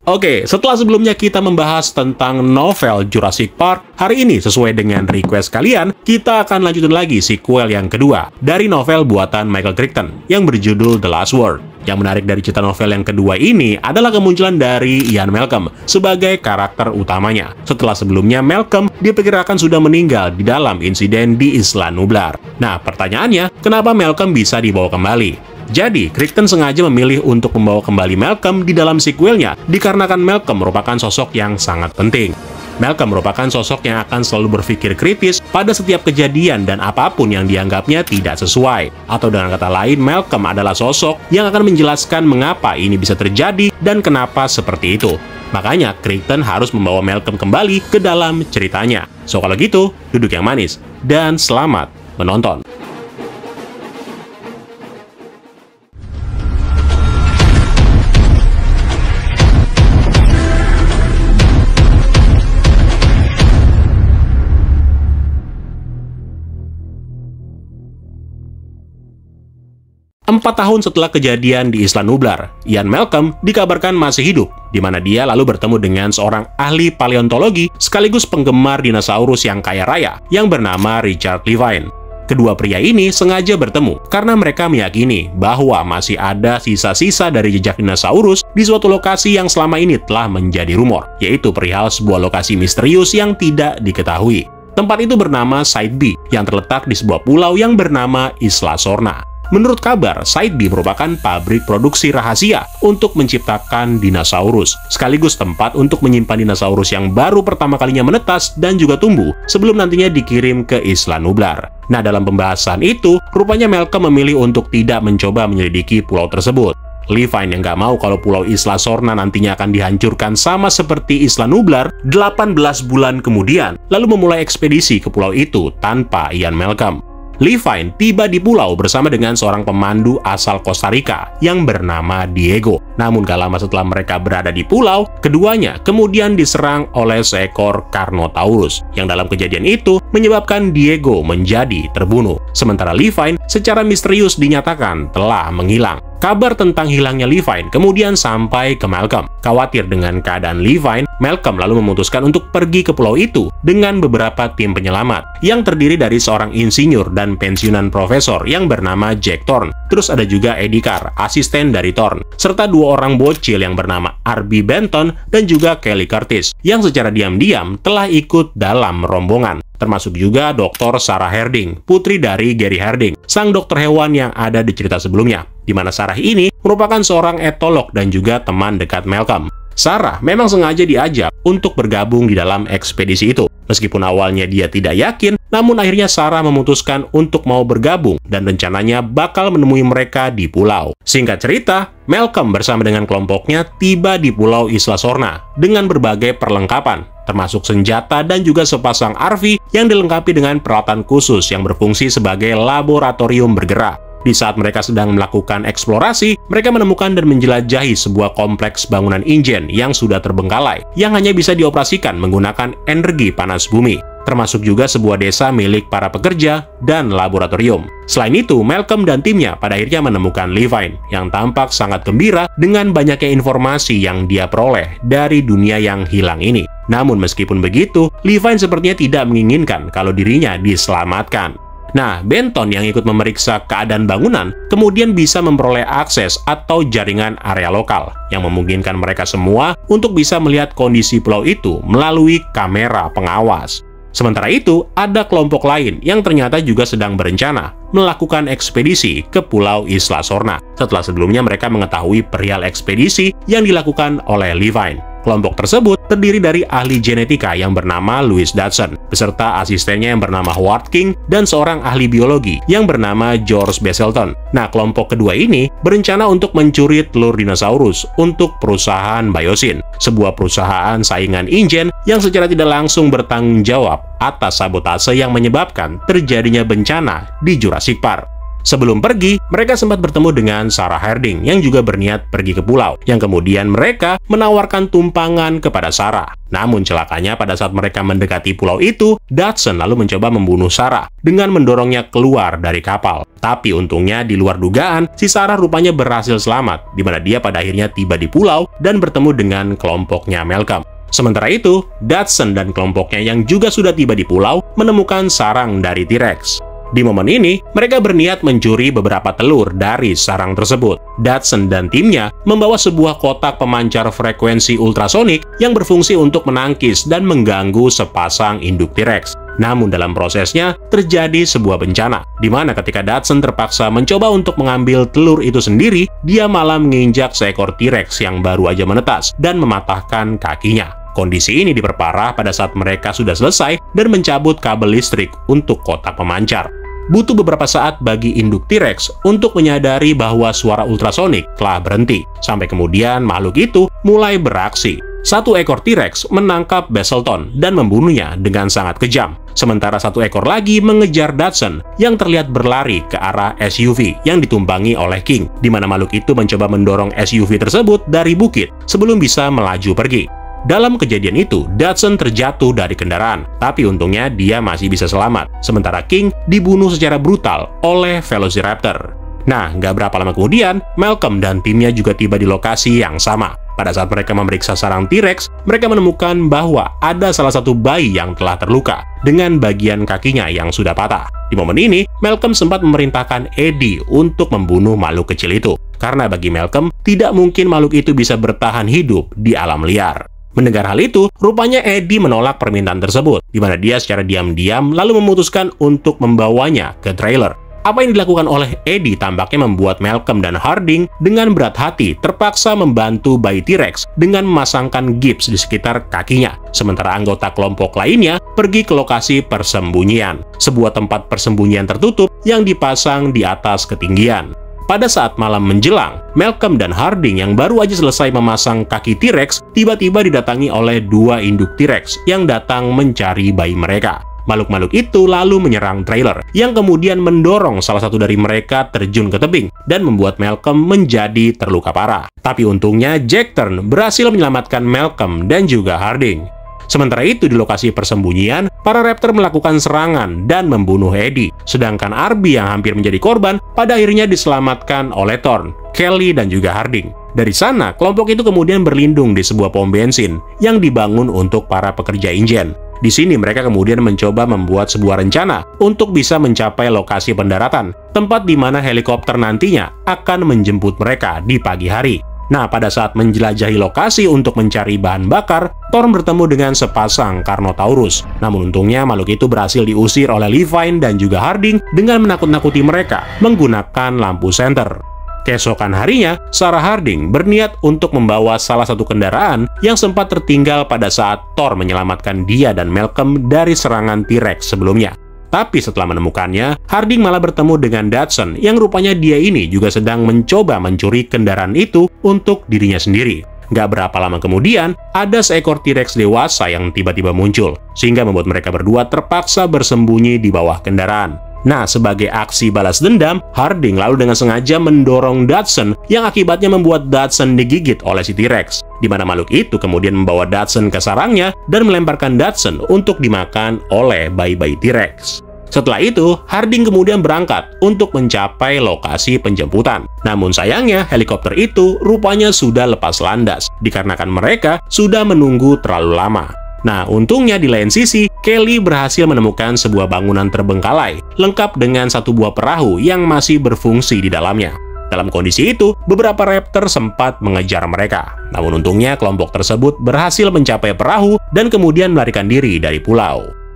Oke, setelah sebelumnya kita membahas tentang novel Jurassic Park, hari ini sesuai dengan request kalian, kita akan lanjutin lagi sequel yang kedua dari novel buatan Michael Crichton yang berjudul The Last Word. Yang menarik dari cerita novel yang kedua ini adalah kemunculan dari Ian Malcolm sebagai karakter utamanya. Setelah sebelumnya Malcolm diperkirakan sudah meninggal di dalam insiden di Isla Nublar. Nah, pertanyaannya, kenapa Malcolm bisa dibawa kembali? Jadi, Crichton sengaja memilih untuk membawa kembali Malcolm di dalam sequelnya dikarenakan Malcolm merupakan sosok yang sangat penting. Malcolm merupakan sosok yang akan selalu berpikir kritis pada setiap kejadian dan apapun yang dianggapnya tidak sesuai. Atau dengan kata lain, Malcolm adalah sosok yang akan menjelaskan mengapa ini bisa terjadi dan kenapa seperti itu. Makanya, Crichton harus membawa Malcolm kembali ke dalam ceritanya. So, kalau gitu, duduk yang manis dan selamat menonton. 4 tahun setelah kejadian di Isla Nublar, Ian Malcolm dikabarkan masih hidup, di mana dia lalu bertemu dengan seorang ahli paleontologi sekaligus penggemar dinosaurus yang kaya raya yang bernama Richard Levine. Kedua pria ini sengaja bertemu karena mereka meyakini bahwa masih ada sisa-sisa dari jejak dinosaurus di suatu lokasi yang selama ini telah menjadi rumor, yaitu perihal sebuah lokasi misterius yang tidak diketahui. Tempat itu bernama Site B, yang terletak di sebuah pulau yang bernama Isla Sorna. Menurut kabar, Site B merupakan pabrik produksi rahasia untuk menciptakan dinosaurus, sekaligus tempat untuk menyimpan dinosaurus yang baru pertama kalinya menetas dan juga tumbuh sebelum nantinya dikirim ke Isla Nublar. Nah, dalam pembahasan itu, rupanya Malcolm memilih untuk tidak mencoba menyelidiki pulau tersebut. Levine yang nggak mau kalau pulau Isla Sorna nantinya akan dihancurkan sama seperti Isla Nublar 18 bulan kemudian, lalu memulai ekspedisi ke pulau itu tanpa Ian Malcolm. Levine tiba di pulau bersama dengan seorang pemandu asal Costa Rica yang bernama Diego. Namun gak lama setelah mereka berada di pulau, keduanya kemudian diserang oleh seekor Carnotaurus, yang dalam kejadian itu menyebabkan Diego menjadi terbunuh. Sementara Levine secara misterius dinyatakan telah menghilang. Kabar tentang hilangnya Levine kemudian sampai ke Malcolm. Khawatir dengan keadaan Levine, Malcolm lalu memutuskan untuk pergi ke pulau itu dengan beberapa tim penyelamat yang terdiri dari seorang insinyur dan pensiunan profesor yang bernama Jack Thorne. Terus ada juga Eddie Carr, asisten dari Thorne, serta 2 orang bocil yang bernama R.B. Benton dan juga Kelly Curtis yang secara diam-diam telah ikut dalam rombongan. Termasuk juga Dr. Sarah Harding, putri dari Gary Harding, sang dokter hewan yang ada di cerita sebelumnya, di mana Sarah ini merupakan seorang etolog dan juga teman dekat Malcolm. Sarah memang sengaja diajak untuk bergabung di dalam ekspedisi itu. Meskipun awalnya dia tidak yakin, namun akhirnya Sarah memutuskan untuk mau bergabung dan rencananya bakal menemui mereka di pulau. Singkat cerita, Malcolm bersama dengan kelompoknya tiba di pulau Isla Sorna dengan berbagai perlengkapan, termasuk senjata dan juga sepasang RV yang dilengkapi dengan peralatan khusus yang berfungsi sebagai laboratorium bergerak. Di saat mereka sedang melakukan eksplorasi, mereka menemukan dan menjelajahi sebuah kompleks bangunan InGen yang sudah terbengkalai, yang hanya bisa dioperasikan menggunakan energi panas bumi, termasuk juga sebuah desa milik para pekerja dan laboratorium. Selain itu, Malcolm dan timnya pada akhirnya menemukan Levine, yang tampak sangat gembira dengan banyaknya informasi yang dia peroleh dari dunia yang hilang ini. Namun meskipun begitu, Levine sepertinya tidak menginginkan kalau dirinya diselamatkan. Nah, Benton yang ikut memeriksa keadaan bangunan kemudian bisa memperoleh akses atau jaringan area lokal yang memungkinkan mereka semua untuk bisa melihat kondisi pulau itu melalui kamera pengawas. Sementara itu, ada kelompok lain yang ternyata juga sedang berencana melakukan ekspedisi ke pulau Isla Sorna setelah sebelumnya mereka mengetahui perihal ekspedisi yang dilakukan oleh Levine. Kelompok tersebut terdiri dari ahli genetika yang bernama Louis Dodson, beserta asistennya yang bernama Howard King, dan seorang ahli biologi yang bernama George Basselton. Nah, kelompok kedua ini berencana untuk mencuri telur dinosaurus untuk perusahaan Biosyn, sebuah perusahaan saingan InGen yang secara tidak langsung bertanggung jawab atas sabotase yang menyebabkan terjadinya bencana di Jurassic Park. Sebelum pergi, mereka sempat bertemu dengan Sarah Harding yang juga berniat pergi ke pulau, yang kemudian mereka menawarkan tumpangan kepada Sarah. Namun celakanya pada saat mereka mendekati pulau itu, Dodson lalu mencoba membunuh Sarah dengan mendorongnya keluar dari kapal. Tapi untungnya di luar dugaan, si Sarah rupanya berhasil selamat, di mana dia pada akhirnya tiba di pulau dan bertemu dengan kelompoknya Malcolm. Sementara itu, Dodson dan kelompoknya yang juga sudah tiba di pulau menemukan sarang dari T-Rex. Di momen ini, mereka berniat mencuri beberapa telur dari sarang tersebut. Dodson dan timnya membawa sebuah kotak pemancar frekuensi ultrasonik yang berfungsi untuk menangkis dan mengganggu sepasang induk T-Rex. Namun dalam prosesnya, terjadi sebuah bencana, di mana ketika Dodson terpaksa mencoba untuk mengambil telur itu sendiri, dia malah menginjak seekor T-Rex yang baru aja menetas dan mematahkan kakinya. Kondisi ini diperparah pada saat mereka sudah selesai dan mencabut kabel listrik untuk kotak pemancar. Butuh beberapa saat bagi induk T-Rex untuk menyadari bahwa suara ultrasonik telah berhenti, sampai kemudian makhluk itu mulai beraksi. Satu ekor T-Rex menangkap Basselton dan membunuhnya dengan sangat kejam. Sementara satu ekor lagi mengejar Dodson yang terlihat berlari ke arah SUV yang ditumpangi oleh King, di mana makhluk itu mencoba mendorong SUV tersebut dari bukit sebelum bisa melaju pergi. Dalam kejadian itu, Dodson terjatuh dari kendaraan, tapi untungnya dia masih bisa selamat, sementara King dibunuh secara brutal oleh Velociraptor. Nah, nggak berapa lama kemudian, Malcolm dan timnya juga tiba di lokasi yang sama. Pada saat mereka memeriksa sarang T-Rex, mereka menemukan bahwa ada salah satu bayi yang telah terluka, dengan bagian kakinya yang sudah patah. Di momen ini, Malcolm sempat memerintahkan Eddie untuk membunuh makhluk kecil itu, karena bagi Malcolm, tidak mungkin makhluk itu bisa bertahan hidup di alam liar. Mendengar hal itu, rupanya Eddie menolak permintaan tersebut, di mana dia secara diam-diam lalu memutuskan untuk membawanya ke trailer. Apa yang dilakukan oleh Eddie tampaknya membuat Malcolm dan Harding dengan berat hati terpaksa membantu bayi T-Rex dengan memasangkan gips di sekitar kakinya. Sementara anggota kelompok lainnya pergi ke lokasi persembunyian, sebuah tempat persembunyian tertutup yang dipasang di atas ketinggian. Pada saat malam menjelang, Malcolm dan Harding yang baru aja selesai memasang kaki T-Rex tiba-tiba didatangi oleh dua induk T-Rex yang datang mencari bayi mereka. Makhluk-makhluk itu lalu menyerang trailer, yang kemudian mendorong salah satu dari mereka terjun ke tebing dan membuat Malcolm menjadi terluka parah. Tapi untungnya Jack Turn berhasil menyelamatkan Malcolm dan juga Harding. Sementara itu di lokasi persembunyian, para raptor melakukan serangan dan membunuh Eddie, sedangkan Arby yang hampir menjadi korban pada akhirnya diselamatkan oleh Thorn, Kelly, dan juga Harding. Dari sana, kelompok itu kemudian berlindung di sebuah pom bensin yang dibangun untuk para pekerja InGen. Di sini mereka kemudian mencoba membuat sebuah rencana untuk bisa mencapai lokasi pendaratan, tempat di mana helikopter nantinya akan menjemput mereka di pagi hari. Nah, pada saat menjelajahi lokasi untuk mencari bahan bakar, Thorn bertemu dengan sepasang Carnotaurus. Namun untungnya makhluk itu berhasil diusir oleh Levine dan juga Harding dengan menakut-nakuti mereka menggunakan lampu senter. Keesokan harinya, Sarah Harding berniat untuk membawa salah satu kendaraan yang sempat tertinggal pada saat Thor menyelamatkan dia dan Malcolm dari serangan T-Rex sebelumnya. Tapi setelah menemukannya, Harding malah bertemu dengan Dodson yang rupanya dia ini juga sedang mencoba mencuri kendaraan itu untuk dirinya sendiri. Gak berapa lama kemudian, ada seekor T-Rex dewasa yang tiba-tiba muncul, sehingga membuat mereka berdua terpaksa bersembunyi di bawah kendaraan. Nah, sebagai aksi balas dendam, Harding lalu dengan sengaja mendorong Dodson yang akibatnya membuat Dodson digigit oleh si T-Rex, di mana makhluk itu kemudian membawa Dodson ke sarangnya dan melemparkan Dodson untuk dimakan oleh bayi-bayi T-Rex. Setelah itu, Harding kemudian berangkat untuk mencapai lokasi penjemputan. Namun sayangnya, helikopter itu rupanya sudah lepas landas, dikarenakan mereka sudah menunggu terlalu lama. Nah, untungnya di lain sisi, Kelly berhasil menemukan sebuah bangunan terbengkalai, lengkap dengan satu buah perahu yang masih berfungsi di dalamnya. Dalam kondisi itu, beberapa raptor sempat mengejar mereka. Namun untungnya, kelompok tersebut berhasil mencapai perahu dan kemudian melarikan diri dari pulau.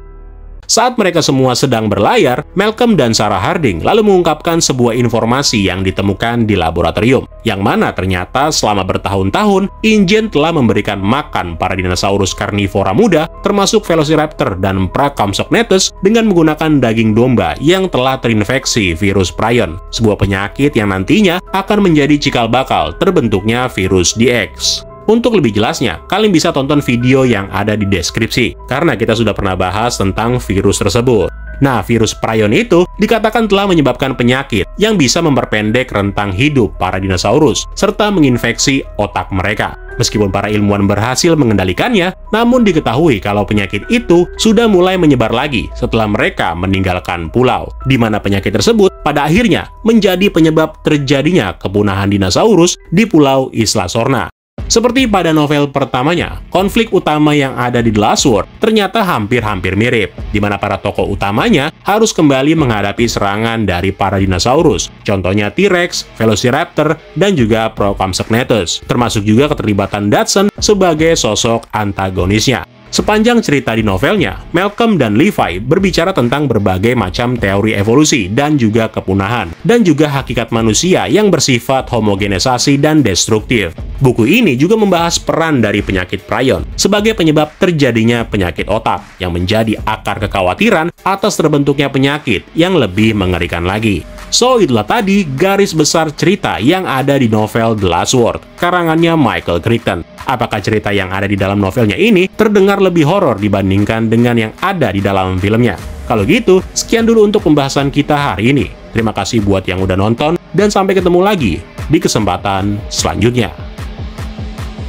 Saat mereka semua sedang berlayar, Malcolm dan Sarah Harding lalu mengungkapkan sebuah informasi yang ditemukan di laboratorium, yang mana ternyata selama bertahun-tahun, InGen telah memberikan makan para dinosaurus karnivora muda, termasuk Velociraptor dan Pracompsognathus, dengan menggunakan daging domba yang telah terinfeksi virus prion, sebuah penyakit yang nantinya akan menjadi cikal bakal terbentuknya virus DX. Untuk lebih jelasnya, kalian bisa tonton video yang ada di deskripsi, karena kita sudah pernah bahas tentang virus tersebut. Nah, virus prion itu dikatakan telah menyebabkan penyakit yang bisa memperpendek rentang hidup para dinosaurus, serta menginfeksi otak mereka. Meskipun para ilmuwan berhasil mengendalikannya, namun diketahui kalau penyakit itu sudah mulai menyebar lagi setelah mereka meninggalkan pulau, di mana penyakit tersebut pada akhirnya menjadi penyebab terjadinya kepunahan dinosaurus di Pulau Isla Sorna. Seperti pada novel pertamanya, konflik utama yang ada di The Last World ternyata hampir-hampir mirip, di mana para tokoh utamanya harus kembali menghadapi serangan dari para dinosaurus, contohnya T-Rex, Velociraptor, dan juga Procompsognathus, termasuk juga keterlibatan Dodgson sebagai sosok antagonisnya. Sepanjang cerita di novelnya, Malcolm dan Levi berbicara tentang berbagai macam teori evolusi dan juga kepunahan, dan juga hakikat manusia yang bersifat homogenisasi dan destruktif. Buku ini juga membahas peran dari penyakit prion sebagai penyebab terjadinya penyakit otak, yang menjadi akar kekhawatiran atas terbentuknya penyakit yang lebih mengerikan lagi. So, itulah tadi garis besar cerita yang ada di novel The Last World, karangannya Michael Crichton. Apakah cerita yang ada di dalam novelnya ini terdengar lebih horor dibandingkan dengan yang ada di dalam filmnya? Kalau gitu, sekian dulu untuk pembahasan kita hari ini. Terima kasih buat yang udah nonton, dan sampai ketemu lagi di kesempatan selanjutnya.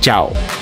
Ciao!